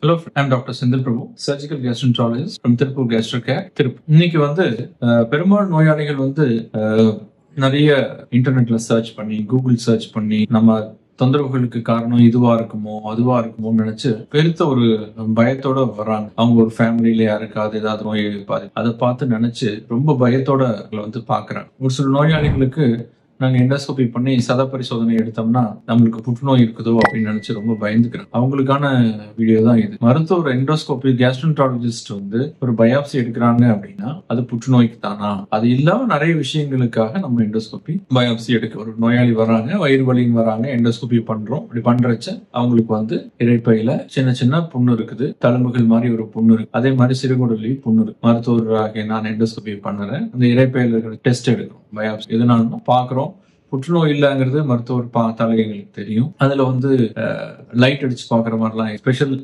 Hello, I'm Dr. Sindhil Prabhu, surgical gastroenterologist from Tirupur Gastrocare, Tirupur. இன்னைக்கு பெரும்பாலும் நோயாளிகள் நிறைய இன்டர்நெட்ல சர்ச் பண்ணி கூகுள் சர்ச் பண்ணி நம்ம தொந்தரவுகளுக்கு காரணம் இதுவா இருக்குமோ அதுவா இருக்குமோன்னு நினைச்சு பெருத்த ஒரு பயத்தோட வர்றாங்க. அவங்க ஒரு ஃபேமிலியில யாருக்காவது ஏதாவது நோய் அதை பார்த்து நினைச்சு ரொம்ப பயத்தோட பாக்குறாங்க. ஒரு சில நோயாளிகளுக்கு நாங்க எண்டோஸ்கோபி பண்ணி சத பரிசோதனை எடுத்தோம்னா நம்மளுக்கு புற்றுநோய் இருக்குதோ அப்படின்னு நினைச்சு ரொம்ப பயந்துக்கிறோம். அவங்களுக்கான வீடியோ தான் இது. மருத்துவர் எண்டோஸ்கோபி கேஸ்ட்ரோஎன்டராலஜிஸ்ட் ஒரு பயாப்சி எடுக்கிறாங்க அப்படின்னா அது புற்றுநோய்க்கு தானா? அது இல்லாம நிறைய விஷயங்களுக்காக நம்ம எண்டோஸ்கோபி பயாப்சி எடுக்க ஒரு நோயாளி வராங்க, வயிறு வலின்னு வராங்க, எண்டோஸ்கோபி பண்றோம். இப்படி பண்றச்ச அவங்களுக்கு இரைப்பையில சின்ன சின்ன புண்ணு இருக்குது, தழும்புகள் மாதிரி ஒரு புண்ணு இருக்கு, அதே மாதிரி சிறுகுடலையும் புண்ணு இருக்கு. மருத்துவராக நான் எண்டோஸ்கோபி பண்ணுறேன், அந்த இரைப்பையில இருக்கிற டெஸ்ட் எடுக்கிறோம், பயாப்சி எதனாலும் பாக்குறோம். புற்றுநோய் இல்லைங்கிறது மருத்துவர் பார்த்தாலே எங்களுக்கு தெரியும். அதுல லைட் அடிச்சு பாக்குற மாதிரிலாம் ஸ்பெஷல்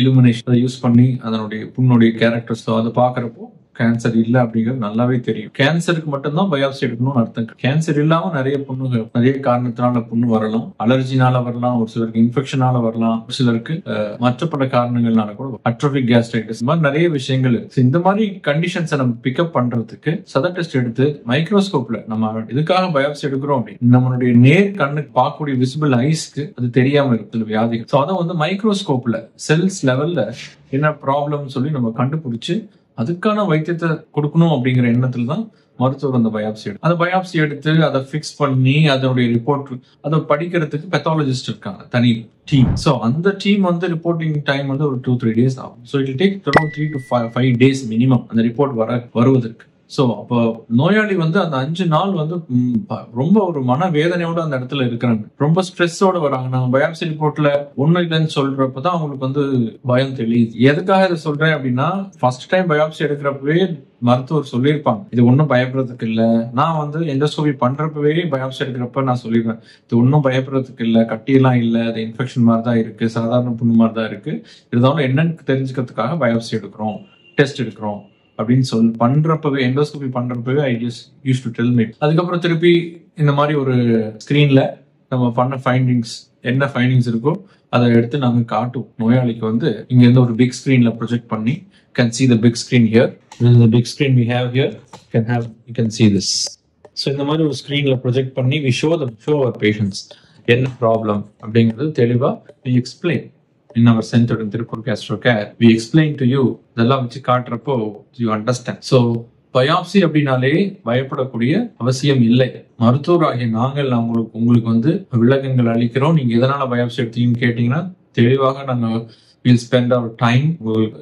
இலுமினேஷன் யூஸ் பண்ணி அதனுடைய புண்ணுடைய கேரக்டர்ஸ் அதை பாக்குறப்போ கேன்சர் இல்ல அப்படிங்கிறது நல்லாவே தெரியும். கேன்சருக்கு மட்டும்தான் பயாப்சி எடுக்கணும்னு அர்த்தம். கேன்சர் இல்லாம நிறைய புண்ணுகள் நிறைய காரணத்தினால புண்ணு வரலாம், அலர்ஜினால வரலாம், ஒரு சிலருக்கு இன்ஃபெக்ஷனால வரலாம், ஒரு சிலருக்கு மற்ற பல காரணங்கள்னால கூட அட்ரோபிக் கேஸ்ட்ரைட்டிஸ் மாதிரி நிறைய விஷயங்கள். இந்த மாதிரி கண்டிஷன்ஸை நம்ம பிக்கப் பண்றதுக்கு சத டெஸ்ட் எடுத்து மைக்ரோஸ்கோப்ல நம்ம இதுக்காக பயாப்சி எடுக்கிறோம் அப்படின்னு நம்மளுடைய நேர் கண்ணுக்கு பார்க்கக்கூடிய விசிபிள் ஐஸ்க்கு அது தெரியாம இருக்கு வியாதிகள். ஸோ அதை மைக்ரோஸ்கோப்ல செல்ஸ் லெவல்ல என்ன ப்ராப்ளம் சொல்லி நம்ம கண்டுபிடிச்சு அதுக்கான வைத்தியத்தை கொடுக்கணும் அப்படிங்கிற எண்ணத்துல தான் மருத்துவர் அந்த பயாப்சி எடுத்து அந்த பயாப்சி எடுத்து அதை ஃபிக்ஸ் பண்ணி அதனுடைய ரிப்போர்ட் அதை படிக்கிறதுக்கு பெத்தாலஜிஸ்ட் இருக்காங்க, தனி டீம். ஸோ அந்த டீம் ரிப்போர்ட்டிங் டைம் ஒரு 2-3 days ஆகும். So it take 3 to 5 days minimum அந்த ரிப்போர்ட் வருவதற்கு. ஸோ அப்போ நோயாளி அந்த 5 நாள் ரொம்ப ஒரு மன வேதனையோட அந்த இடத்துல இருக்கிறாங்க, ரொம்ப ஸ்ட்ரெஸ்ஸோட வராங்க. நாங்க பயாப்சி ரிப்போர்ட்ல ஒண்ணு இல்லைன்னு சொல்றப்பதான் அவங்களுக்கு பயம் தெரியுது. எதுக்காக இதை சொல்றேன் அப்படின்னா, ஃபர்ஸ்ட் டைம் பயாப்சி எடுக்கிறப்பவே மருத்துவர் சொல்லியிருப்பாங்க இது ஒன்றும் பயப்படுறதுக்கு இல்லை. நான் எண்டோஸ்கோபி பண்றப்பவே பயாப்சி எடுக்கிறப்ப நான் சொல்லிடுவேன் இது ஒன்றும் பயப்படுறதுக்கு இல்லை, கட்டியெல்லாம் இல்லை, அது இன்ஃபெக்ஷன் மாதிரி தான் இருக்கு, சாதாரண புண்ணு மாதிரி தான் இருக்கு, இருந்தாலும் என்னன்னு தெரிஞ்சுக்கிறதுக்காக பயாப்சி எடுக்கிறோம், டெஸ்ட் எடுக்கிறோம் அப்படின்னு பண்றப்பவே எண்டோஸ்கோபி பண்றப்பவே I just use to tell me. அதுக்கப்புறம் திருப்பி இந்த மாதிரி ஒரு ஸ்கிரீன்ல நம்ம பண்ண ஃபைண்டிங்ஸ் என்ன ஃபைண்டிங்ஸ் இருக்கோ அதை எடுத்து நாங்க காட்டுவோம் நோயாளிக்கு. இங்க இருந்து ஒரு பிக் ஸ்கிரீன்ல ப்ரொஜெக்ட் பண்ணி can see the big screen here. This is the big screen we have here. You can see this. So இந்த மாதிரி ஒரு ஸ்கிரீன்ல ப்ரொஜெக்ட் பண்ணி we show our patients என்ன ப்ராப்ளம் அப்படிங்கிறது தெளிவா we explain. In our center in Tirupur Gastrocare, we explain to you இதெல்லாம் வச்சு காட்டுறப்போ you understand. So பயாப்சி அப்படின்னாலே பயப்படக்கூடிய அவசியம் இல்லை. மருத்துவராகிய நாங்கள் உங்களுக்கு விளக்கங்கள் அளிக்கிறோம். நீங்க எதனால பயாப்சி எடுத்தீங்கன்னு கேட்டீங்கன்னா தெளிவாக நாங்க we'll spend our time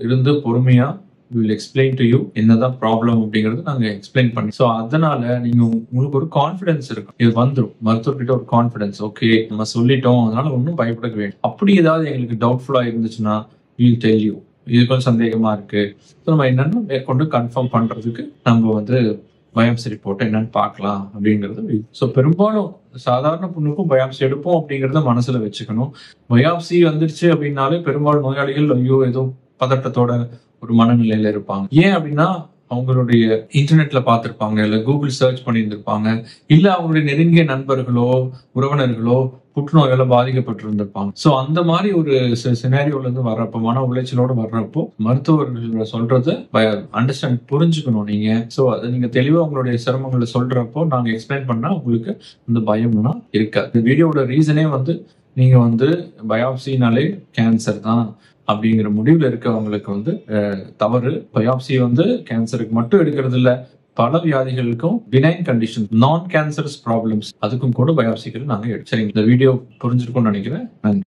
இருந்து பொறுமையா we'll explain to you என்னதான் ப்ராப்ளம் அப்படிங்கறது நாங்க எக்ஸ்பிளைன் பண்ணி. ஸோ அதனால நீங்க உங்களுக்கு ஒரு கான்பிடன்ஸ் இருக்கும், இது வந்துடும் மருத்துவர்கிட்ட ஒரு கான்பிடன்ஸ். ஓகே நம்ம சொல்லிட்டோம், அதனால ஒன்றும் பயப்பட வேண்டும். அப்படி ஏதாவது எங்களுக்கு டவுட்ஃபுல்லா இருந்துச்சுன்னா we'll tell you இது கொஞ்சம் சந்தேகமா இருக்கு, நம்ம என்னன்னு மேற்கொண்டு கன்ஃபார்ம் பண்றதுக்கு நம்ம பயாப்சி ரிப்போர்ட் என்னன்னு பார்க்கலாம் அப்படிங்கிறது. ஸோ பெரும்பாலும் சாதாரண புண்ணுக்கும் பயாப்சி எடுப்போம் அப்படிங்கறத மனசுல வச்சுக்கணும். பயாப்சி வந்துருச்சு அப்படின்னாலே பெரும்பாலும் நோயாளிகள் ஐயோ ஏதோ பதட்டத்தோட ஒரு மனநிலையில இருப்பாங்க. ஏன் அப்படின்னா அவங்களுடைய இன்டர்நெட்ல பார்த்திருப்பாங்க, இல்ல கூகுள் சர்ச் பண்ணியிருந்திருப்பாங்க, இல்ல அவங்களுடைய நெருங்கிய நண்பர்களோ உறவினர்களோ புற்றுநோயால பாதிக்கப்பட்டிருந்திருப்பாங்க. சோ அந்த மாதிரி ஒரு சினாரியோல இருந்து வர்றப்போ, மன உளைச்சலோட வர்றப்போ மருத்துவர்கள் சொல்றத அண்டர்ஸ்டாண்ட் புரிஞ்சுக்கணும் நீங்க. சோ அதை நீங்க தெளிவா உங்களுடைய சிரமங்களை சொல்றப்போ நாங்க எக்ஸ்பிளைன் பண்ணா உங்களுக்கு அந்த பயம்னா இருக்காது. இந்த வீடியோட ரீசனே நீங்க பயாப்சினாலே கேன்சர் தான் அப்படிங்கிற முடிவுல இருக்கவங்களுக்கு தவறு. பயாப்சி கேன்சருக்கு மட்டும் எடுக்கிறது இல்ல, பல வியாதிகளுக்கும் பினைன் கண்டிஷன் நான் கேன்சரஸ் ப்ராப்ளம்ஸ் அதுக்கும் கூட பயாப்சிகள் நாங்க எடுத்து. இந்த வீடியோ புரிஞ்சிருக்கும்னு நினைக்கிறேன். நன்றி.